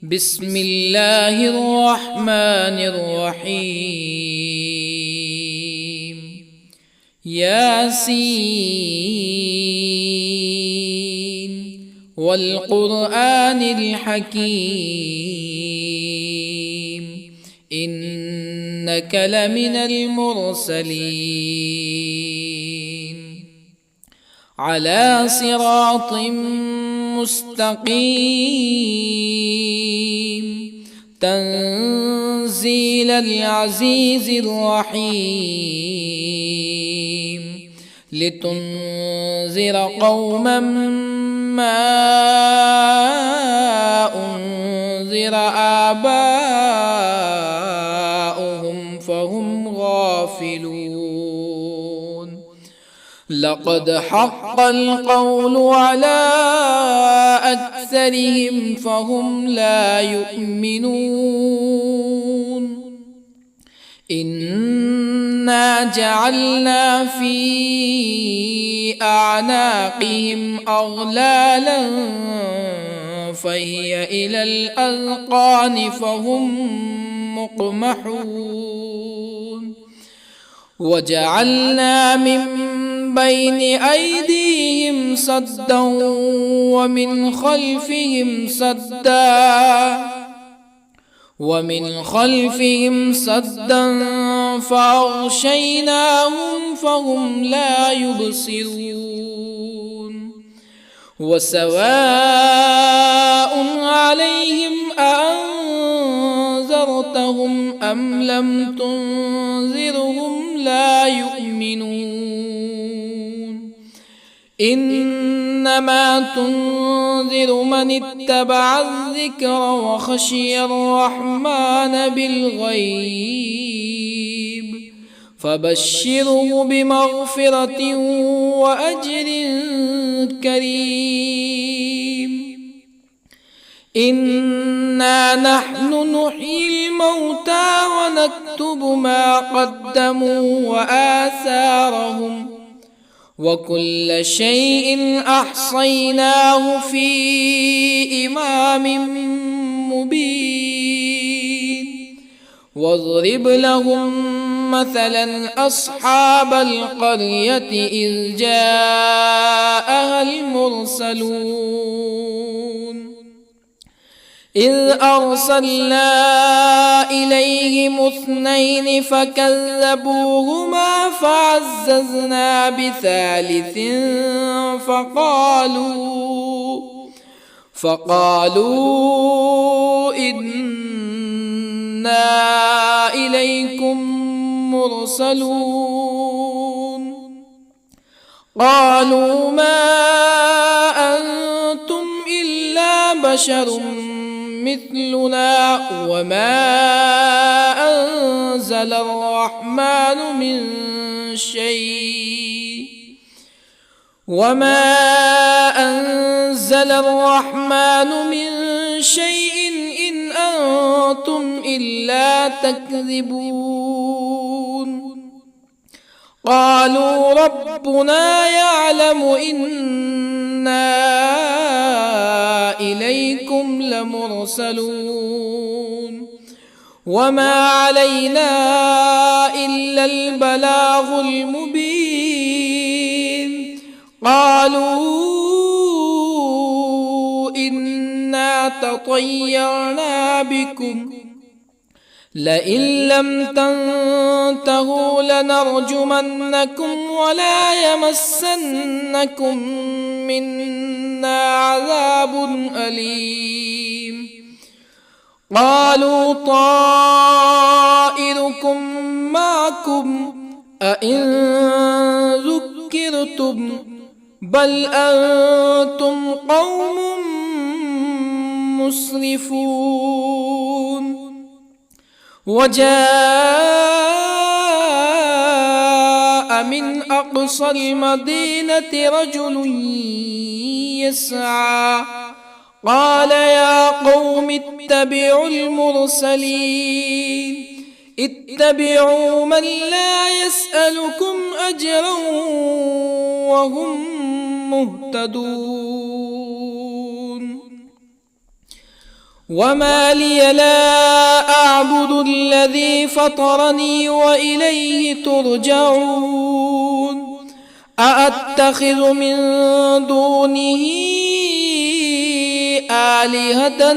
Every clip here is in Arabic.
بسم الله الرحمن الرحيم. ياسين والقرآن الحكيم إنك لمن المرسلين على صراط مستقيم تنزيل العزيز الرحيم لتنذر قوما ما أنذر آباؤهم فهم غافلون. لقد حق القول على أكثرهم فهم لا يؤمنون. إنا جعلنا في أعناقهم أغلالا فهي إلى الأذقان فهم مقمحون. وجعلنا من بين أيديهم سدا ومن خلفهم سدا فأغشيناهم فهم لا يبصرون. وسواء عليهم أأنذرتهم أم لم تنذرهم لا يؤمنون. إنما تنذر من اتبع الذكر وخشي الرحمن بالغيب فبشره بمغفرة وأجر كريم. إنا نحن نحيي الموتى ونكتب ما قدموا وآثارهم وكل شيء أحصيناه في إمام مبين. واضرب لهم مثلا أصحاب القرية إذ جاءها المرسلون إذ أرسلنا إليهم اثنين فكذبوهما فعززنا بثالث فقالوا إنا إليكم مرسلون. قالوا ما أنتم إلا بشر مثلنا وما أنزل الرحمن من شيء إن أنتم إلا تكذبون. قالوا ربنا يعلم إنا إليكم لمرسلون وما علينا إلا البلاغ المبين. قالوا إنا تطيرنا بكم لئن لم تنتهوا لنرجمنكم ولا يمسنكم منا عذاب أليم. قالوا طائركم معكم أئن ذكرتم بل أنتم قوم مسرفون. وجاء من أقصى المدينة رجل يسعى قال يا قوم اتبعوا المرسلين اتبعوا من لا يسألكم أجرا وهم مهتدون. وما لي لا أعبد الذي فطرني وإليه ترجعون أأتخذ من دونه آلهة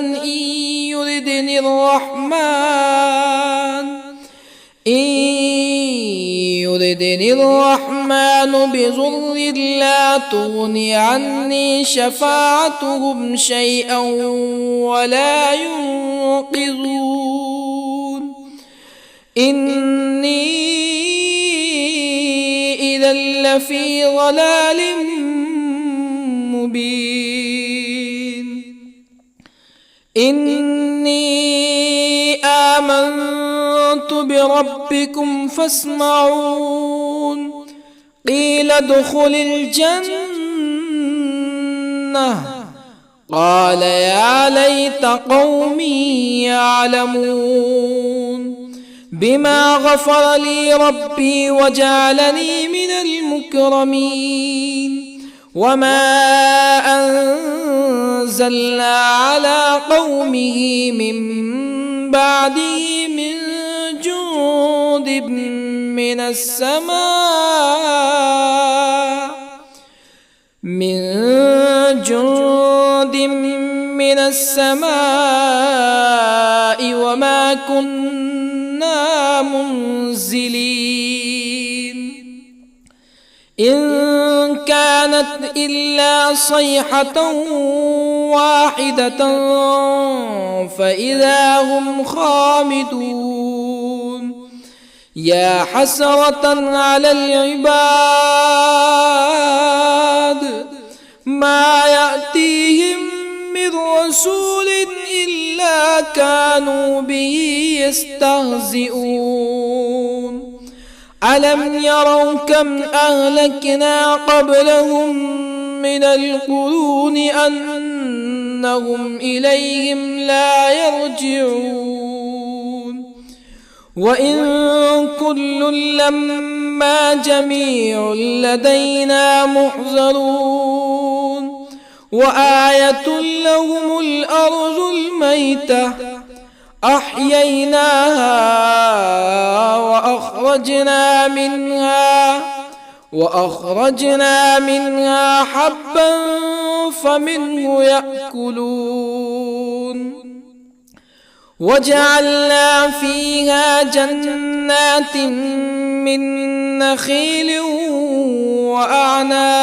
يردني الرحمن بضر لا تغن عني شفاعتهم شيئا ولا ينقذون إني إذا لفي ضلال مبين إني آمنت بربكم فاسمعون قيل ادخل الجنة قال يا ليت قومي يعلمون بما غفر لي ربي وجعلني من المكرمين وما أنزلنا على قومه من بعده من جند من السماء وما كنا منزلين إن كانت إلا صيحة واحدة فإذا هم خامدون يا حسرة على العباد ما يأتيهم من رسول إلا كانوا به يستهزئون ألم يروا كم أهلكنا قبلهم من القرون أنهم إليهم لا يرجعون وإن كل لما جميع لدينا محضرون وآية لهم الأرض الميتة أحييناها وأخرجنا منها حبا فمنه يأكلون وجعلنا فيها جنات من نخيل وأعناب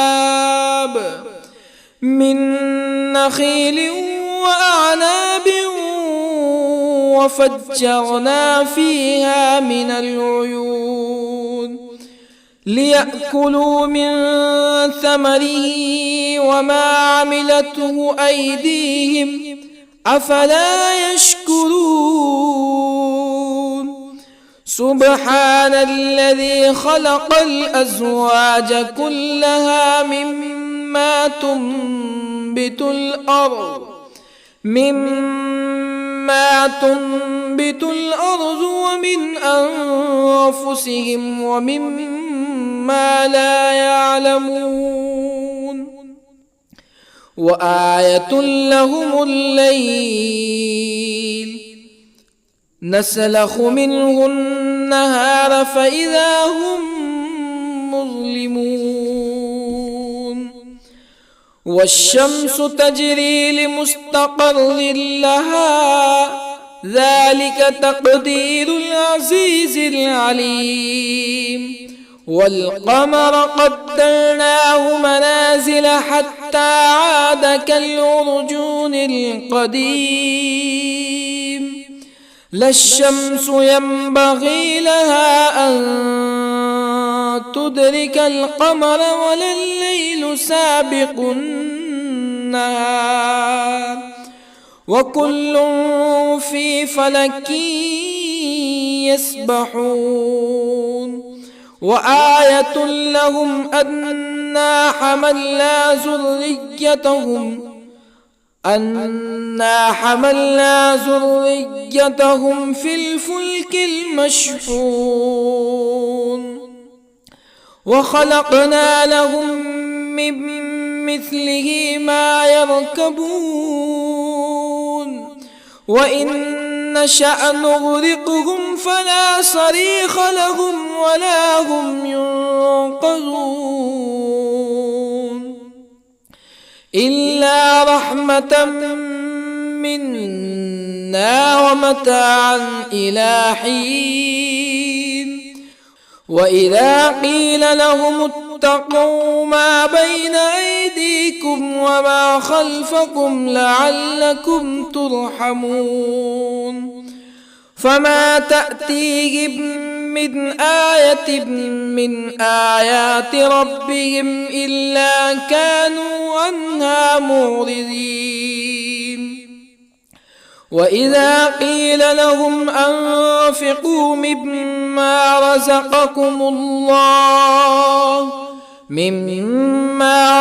وفجرنا فيها من العيون ليأكلوا من ثمره وما عملته أيديهم أفلا يشكرون سبحان الذي خلق الأزواج كلها مما تنبت الأرض ومن أنفسهم ومما لا يعلمون وآية لهم الليل نسلخ منه النهار فإذا هم مظلمون والشمس تجري لمستقر لها ذلك تقدير العزيز العليم والقمر قدرناه منازل حتى عاد كالعرجون القديم لا الشمس ينبغي لها أن تدرك القمر ولا الليل سابق النهار وكل في فلك يسبحون وآية لهم أنا حملنا ذريتهم في الفلك المشحون وخلقنا لهم من مثله ما يركبون وإن نشأ نغرقهم فلا صريخ لهم ولا هم ينقذون إلا رحمة منا ومتاعا إلى حين وإذا قيل لهم اتقوا ما بين أيديكم وما خلفكم لعلكم ترحمون فما تأتيهم من آية من آيات ربهم إلا كانوا عنها معرضين وإذا قيل لهم أنفقوا مما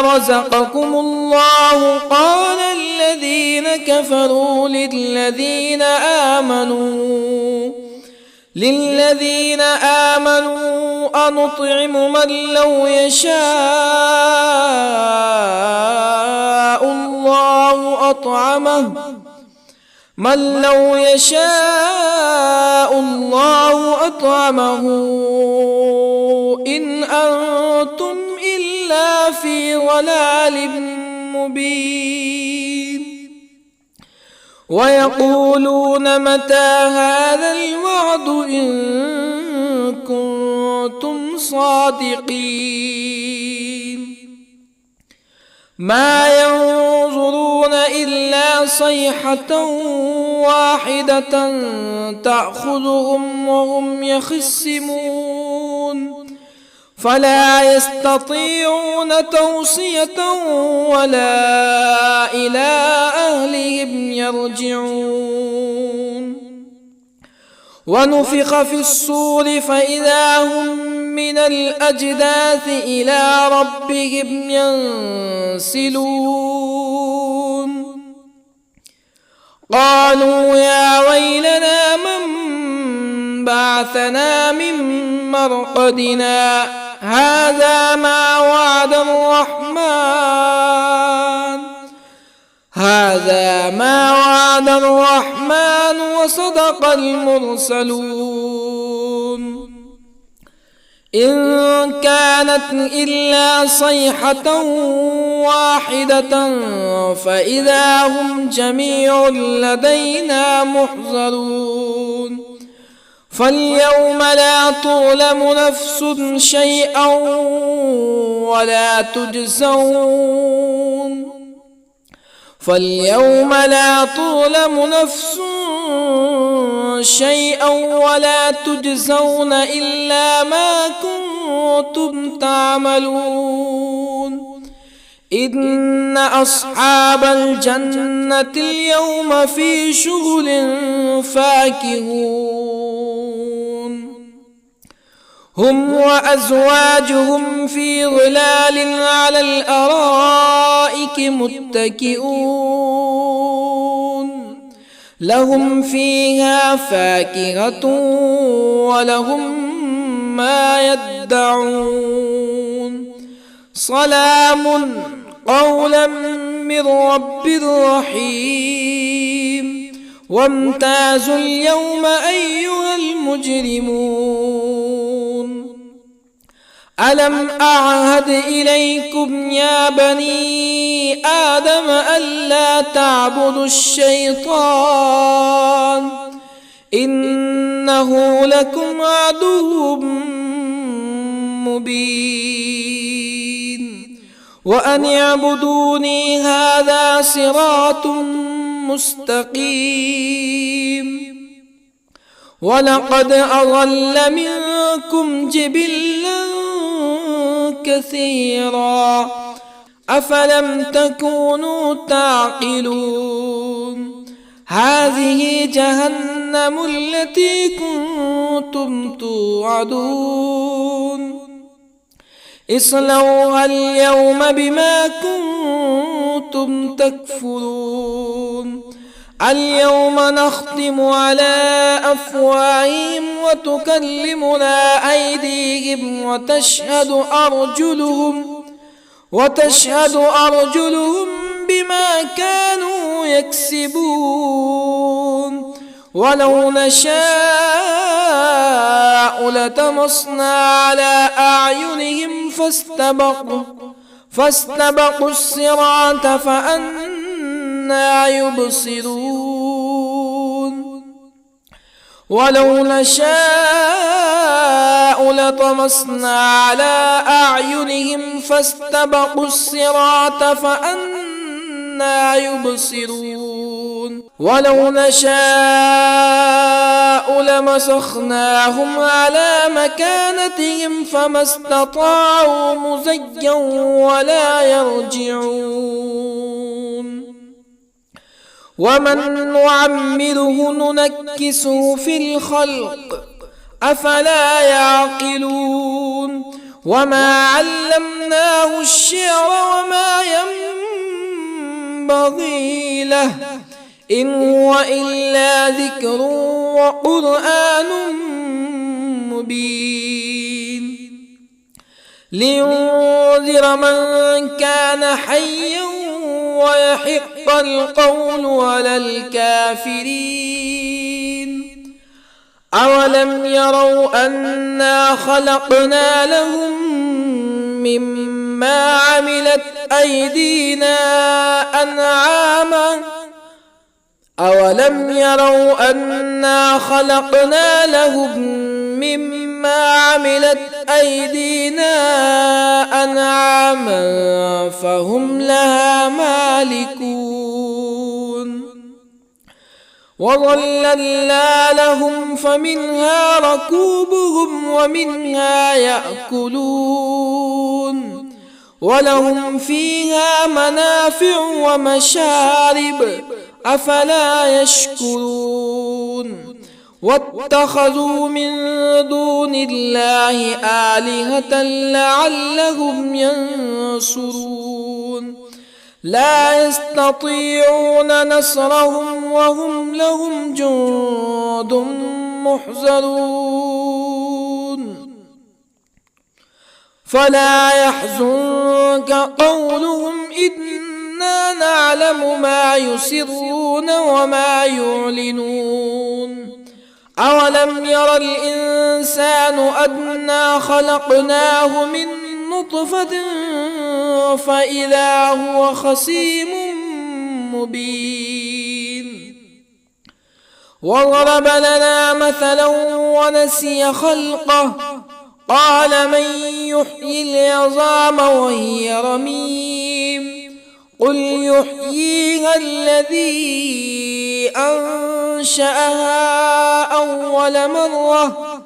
رزقكم الله قال الذين كفروا للذين آمنوا أنطعم من لو يشاء الله أطعمه إن أنتم إلا في ضلال مبين ويقولون متى هذا الوعد إن كنتم صادقين ما ينظرون إلا صيحة واحدة تأخذهم وهم يخصمون فلا يستطيعون توصية ولا إلى أهلهم يرجعون ونفخ في الصور فإذا هم من الأجداث إلى ربهم ينسلون قالوا يا ويلنا من بعثنا من مرقدنا هذا ما وعد الرحمن وصدق المرسلون إن كانت إلا صيحة واحدة فإذا هم جميع لدينا محضرون فاليوم لا تظلم نفس شيئا ولا تجزون إلا ما كنتم تعملون إن أصحاب الجنة اليوم في شغل فاكهون هم وأزواجهم في ظلال على الأرائك متكئون لهم فيها فاكهة ولهم ما يدعون سلام قولا من رب رحيم وامتازوا اليوم أيها المجرمون ألم أعهد إليكم يا بني آدم ألا تعبدوا الشيطان إنه لكم عدو مبين وأن اعبدوني هذا صراط مستقيم ولقد أضل منكم جبلا كثيرا أفلم تكونوا تعقلون هذه جهنم التي كنتم توعدون اصلوها اليوم بما كنتم تكفرون اليوم نختم على أفواههم وتكلمنا أيديهم وتشهد أرجلهم بما كانوا يكسبون ولو نشاء لطمسنا على أعينهم فاستبقوا الصراط فأنى يبصرون ولو نشاء لطمسنا على أعينهم فاستبقوا الصراط فأنى يبصرون ولو نشاء لمسخناهم على مكانتهم فما استطاعوا مزيا ولا يرجعون ومن نعمره ننكسه في الخلق أفلا يعقلون وما علمناه الشعر وما ينبغي له إن هو إلا ذكر وقرآن مبين لينذر من كان حيا ويحق القول على الكافرين أولم يروا أنا خلقنا لهم مما عملت أيدينا أنعاما أولم يروا أنا خلقنا لهم مما عملت أيدينا أنعاما فهم لها مالكون وظللنا لهم فمنها ركوبهم ومنها يأكلون ولهم فيها منافع ومشارب أفلا يشكرون واتخذوا من دون الله آلهة لعلهم ينصرون لا يستطيعون نصرهم وهم لهم جند محضرون فلا يحزنك قولهم إنا نعلم ما يسرون وما يعلنون أولم ير الإنسان أنا خلقناه من نطفة فإذا هو خصيم مبين وضرب لنا مثلا ونسي خلقه قال من يحيي العظام وهي رميم قل يحييها الذي أنشأها أول مرة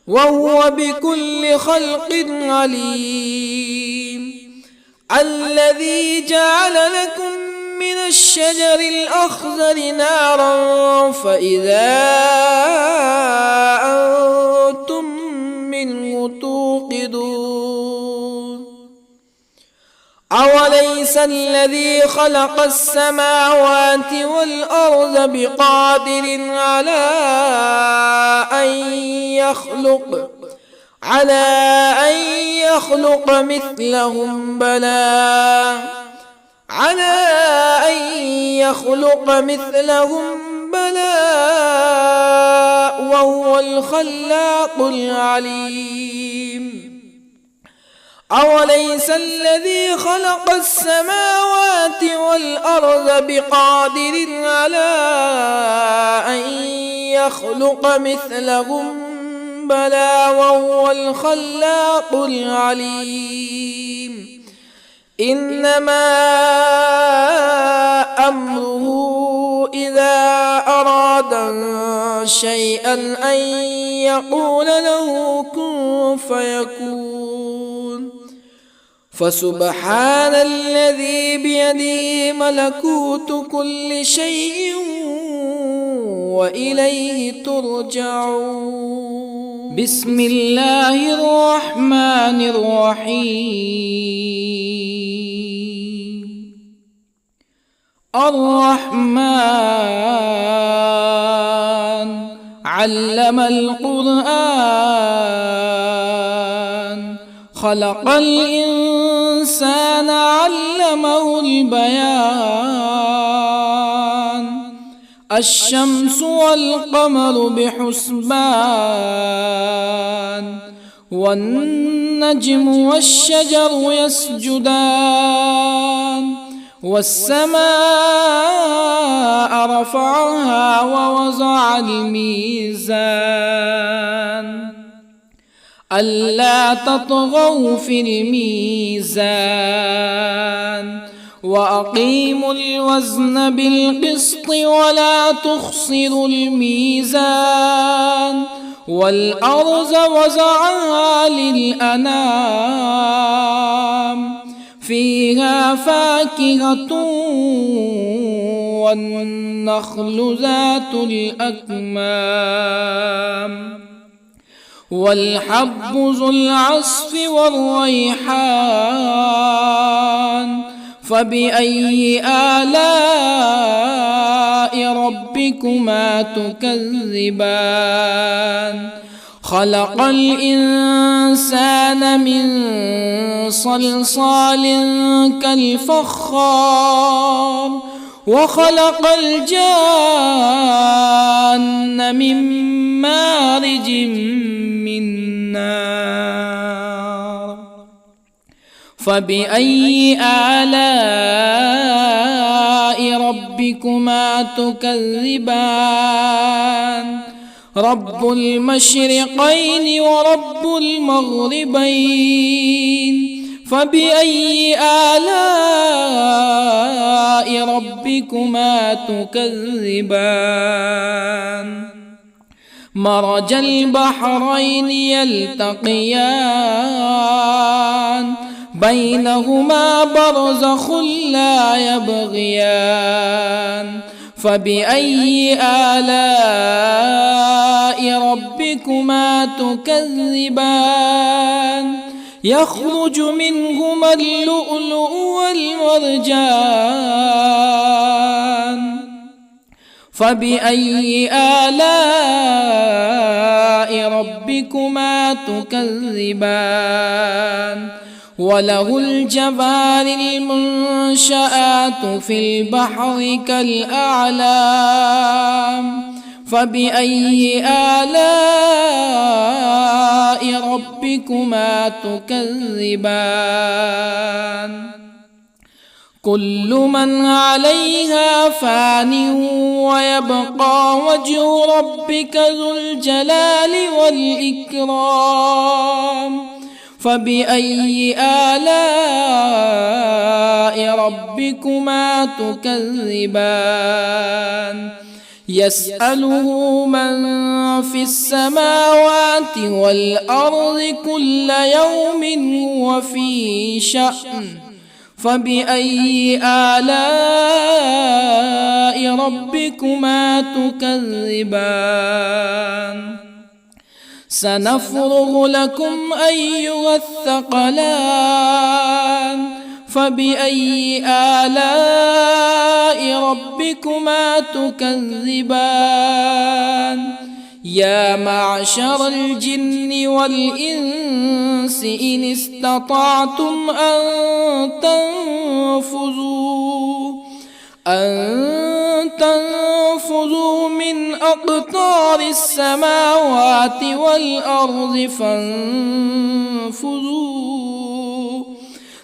وهو بكل خلق عليم الذي جعل لكم من الشجر الأخضر نارا فإذا أنتم منه توقدون أوليس الذي خلق السماوات والأرض بقادر على أن يخلق مثلهم بلى وهو الخلاق العليم أوليس الذي خلق السماوات والأرض بقادر على أن يخلق مثلهم بلى وهو الخلاق العليم إنما أمره إذا أراد شيئا أن يقول له كن فيكون فسبحان الذي بيده ملكوت كل شيء وإليه ترجعون بسم الله الرحمن الرحيم الرحمن علم القرآن خلق الإنسان الإنسان علمه البيان الشمس والقمر بحسبان والنجم والشجر يسجدان والسماء رفعها ووضع الميزان ألا تطغوا في الميزان وأقيموا الوزن بالقسط ولا تخسروا الميزان والأرض وضعها للأنام فيها فاكهة والنخل ذات الأكمام والحب ذو العصف والريحان فبأي آلاء ربكما تكذبان خلق الإنسان من صلصال كالفخار وخلق الجان من مارج من نار فبأي آلاء ربكما تكذبان رب المشرقين ورب المغربين فبأي آلاء ربكما تكذبان مرج البحرين يلتقيان بينهما برزخ لا يبغيان فبأي آلاء ربكما تكذبان يخرج منهما اللؤلؤ والمرجان فبأي آلاء ربكما تكذبان وله الجوار المنشآت في البحر كالأعلام فبأي آلاء ربكما تكذبان كل من عليها فان ويبقى وجه ربك ذو الجلال والإكرام فبأي آلاء ربكما تكذبان يسأله من في السماوات والأرض كل يوم هو في شأن فبأي آلاء ربكما تكذبان سنفرغ لكم أيها الثقلان فبأي آلاء ربكما تكذبان يا معشر الجن والإنس إن استطعتم أن تنفذوا من أقطار السماوات والأرض فانفذوا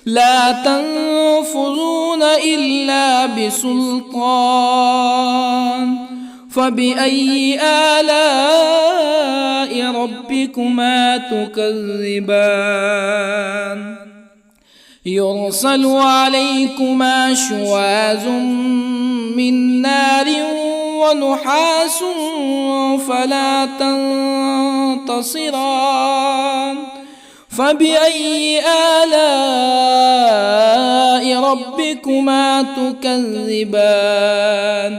لا تنفذون إلا بسلطان فبأي آلاء ربكما تكذبان يرسل عليكما شواظ من نار ونحاس فلا تنتصران فبأي آلاء ربكما تكذبان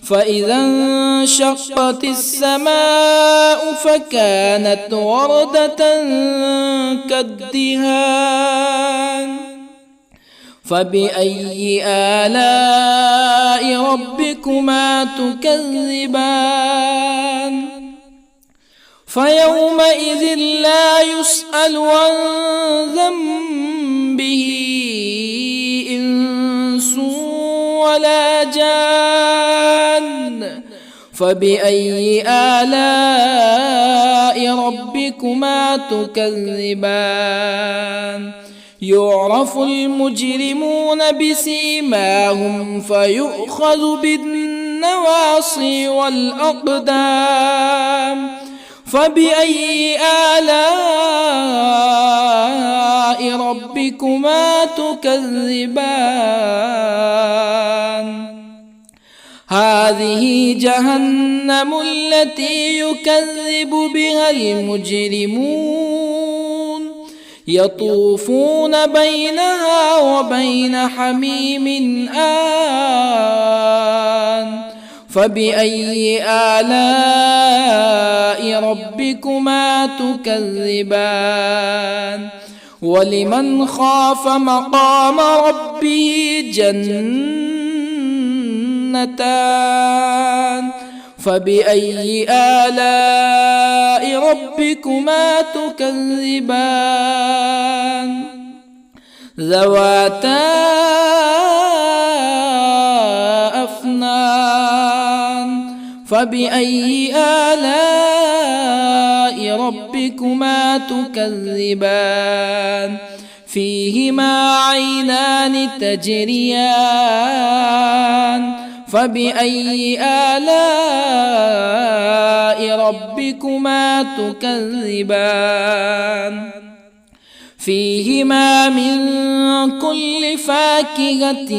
فإذا انشقت السماء فكانت وردة كالدهان فبأي آلاء ربكما تكذبان فيومئذ لا يسأل عن ذنبه ولا جان فبأي آلاء ربكما تكذبان يعرف المجرمون بسيماهم فيؤخذ بالنواصي والأقدام فبأي آلاء ربكما تكذبان هذه جهنم التي يكذب بها المجرمون يطوفون بينها وبين حميم آن فبأي آلاء ربكما تكذبان ولمن خاف مقام ربه جنتان فبأي آلاء ربكما تكذبان ذواتا أفنان فبأي آلاء ربكما تكذبان فيهما عينان تجريان فبأي آلاء ربكما تكذبان فيهما من كل فاكهة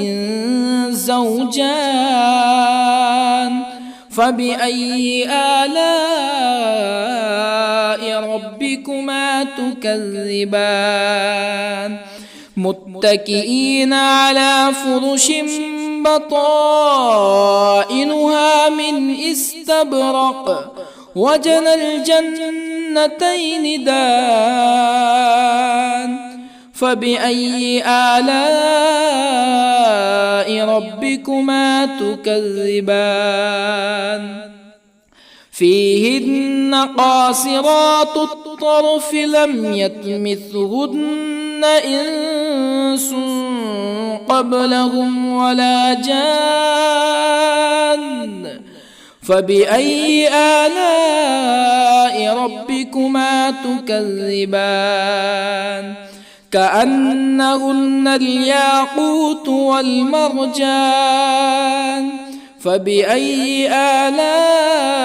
زوجان فبأي آلاء ربكما تكذبان متكئين على فرش بطائنها من استبرق وجنى الجنتين دان فبأي آلاء ربكما تكذبان فيهن قاصرات الطرف لم يطمثهن إنس قبلهم ولا جان فبأي آلاء ربكما تكذبان كأنهن الياقوت والمرجان فبأي آلاء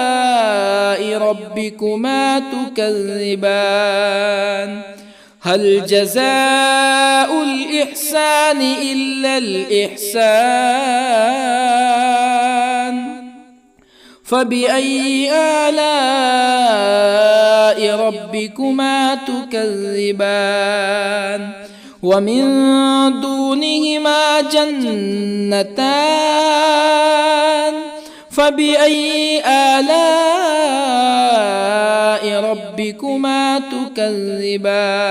ربكما تكذبان هل جزاء الإحسان إلا الإحسان فبأي آلاء ربكما تكذبان ومن دونهما جنتان فبأي آلاء ربكما تكذبان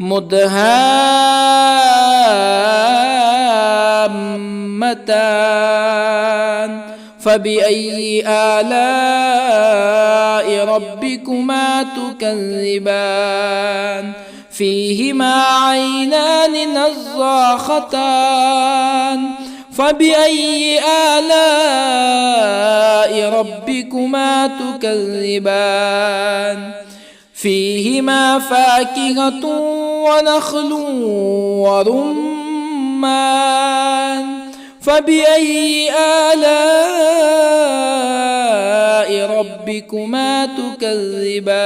مدهامتان فبأي آلاء ربكما تكذبان فيهما عينان نضاختان فبأي آلاء ربكما تكذبان فيهما فاكهة ونخل ورمان فبأي آلاء ربكما تكذبان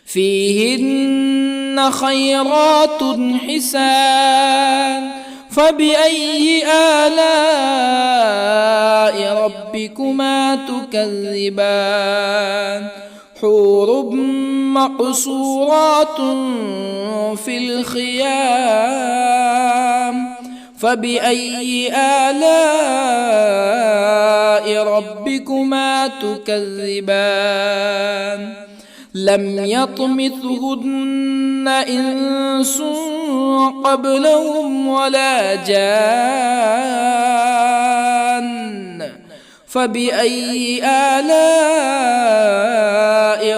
فيهن خيرات حسان فبأي آلاء ربكما تكذبان حور مقصورات في الخيام فبأي آلاء ربكما تكذبان لم يطمثهن إنس قبلهم ولا جان فبأي آلاء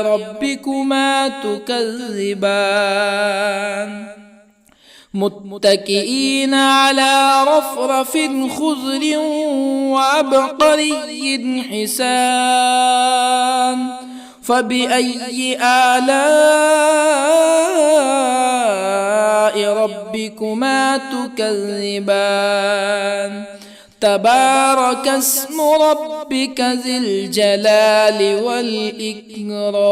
ربكما تكذبان متكئين على رفرف خضر وعبقري حسان فبأي آلاء ربكما تكذبان تبارك اسم ربك ذي الجلال والإكرام.